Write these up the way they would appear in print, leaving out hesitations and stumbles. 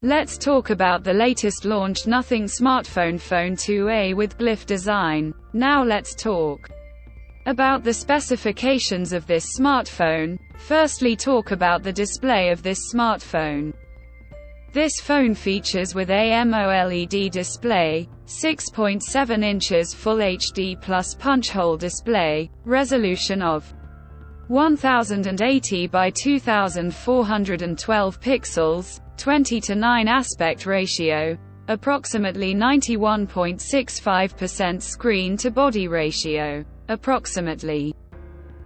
Let's talk about the latest launched nothing smartphone Phone 2a with glyph design. Now let's talk about the specifications of this smartphone. Firstly, talk about the display of this smartphone. This phone features with AMOLED display, 6.7 inches Full HD plus punch hole display, resolution of 1080 by 2412 pixels, 20:9 aspect ratio, approximately 91.65% screen-to-body ratio, approximately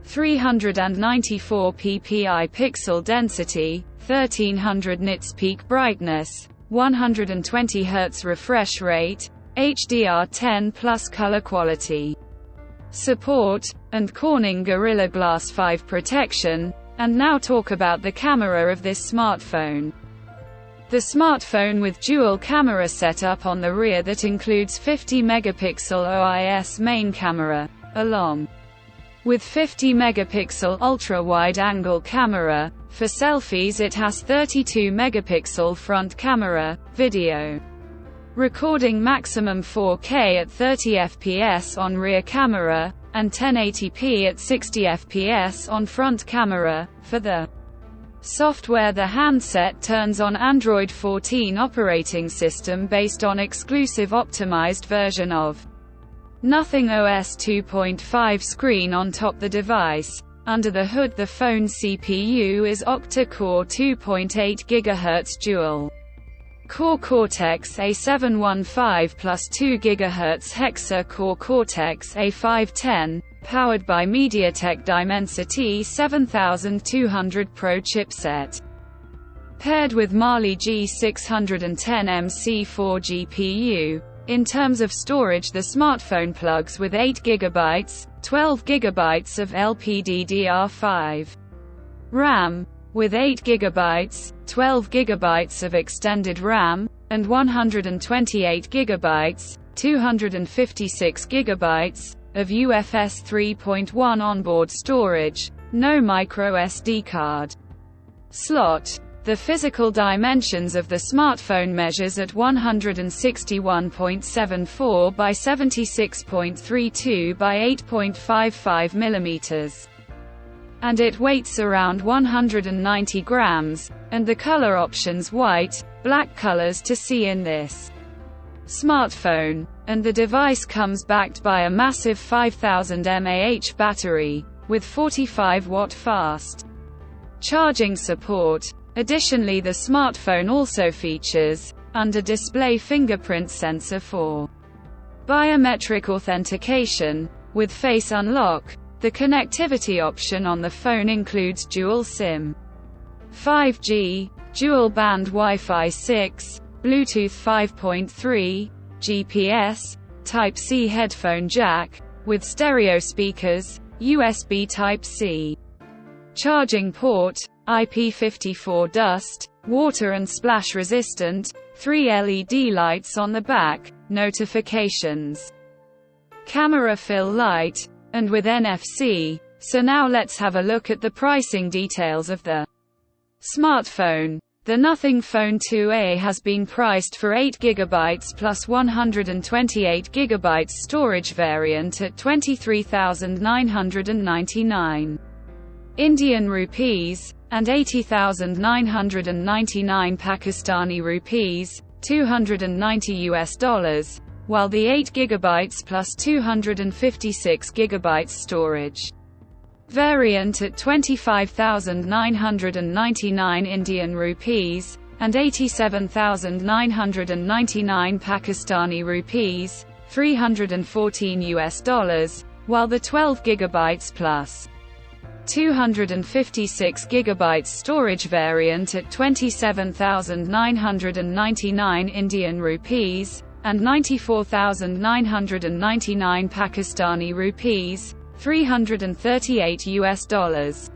394 ppi pixel density, 1300 nits peak brightness, 120 Hz refresh rate, HDR10 plus color quality support, and Corning Gorilla Glass 5 protection. And now talk about the camera of this smartphone. The smartphone with dual camera setup on the rear that includes 50 megapixel OIS main camera, along with 50 megapixel ultra-wide-angle camera. For selfies it has 32 megapixel front camera, video recording maximum 4K at 30 fps on rear camera, and 1080p at 60 fps on front camera. For the software, the handset turns on Android 14 operating system based on exclusive optimized version of Nothing OS 2.5 screen on top the device. Under the hood, the phone CPU is octa-core 2.8 GHz dual core Cortex A715 plus 2 GHz hexa-core Cortex A510, powered by MediaTek Dimensity 7200 Pro chipset. Paired with Mali G610MC4 GPU. In terms of storage, the smartphone plugs with 8 GB, 12 GB of LPDDR5 RAM, with 8 GB, 12 GB of extended RAM, and 128 GB, 256 GB, of UFS 3.1 onboard storage, no micro SD card slot. The physical dimensions of the smartphone measures at 161.74 by 76.32 by 8.55 mm. And it weighs around 190 grams, and the color options white, black colors to see in this smartphone. And the device comes backed by a massive 5000 mAh battery, with 45-watt fast charging support. Additionally, the smartphone also features, under-display fingerprint sensor for biometric authentication, with face unlock. The connectivity option on the phone includes dual SIM, 5G, dual-band Wi-Fi 6, Bluetooth 5.3, GPS, Type-C headphone jack, with stereo speakers, USB Type-C charging port, IP54 dust, water and splash resistant, 3 LED lights on the back, notifications, camera fill light, and with NFC. So now let's have a look at the pricing details of the smartphone. The Nothing Phone 2a has been priced for 8 GB plus 128 GB storage variant at 23,999 Indian rupees, and 80,999 Pakistani rupees, $290, while the 8 GB plus 256 GB storage variant at 25,999 Indian rupees, and 87,999 Pakistani rupees, $314, while the 12 GB plus 256 GB storage variant at 27,999 Indian rupees, and 94,999 Pakistani rupees, $338.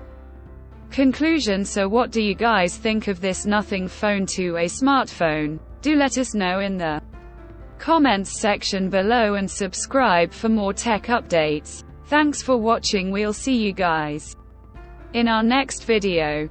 Conclusion. So what do you guys think of this Nothing Phone 2a smartphone? Do let us know in the comments section below and subscribe for more tech updates. Thanks for watching. We'll see you guys in our next video.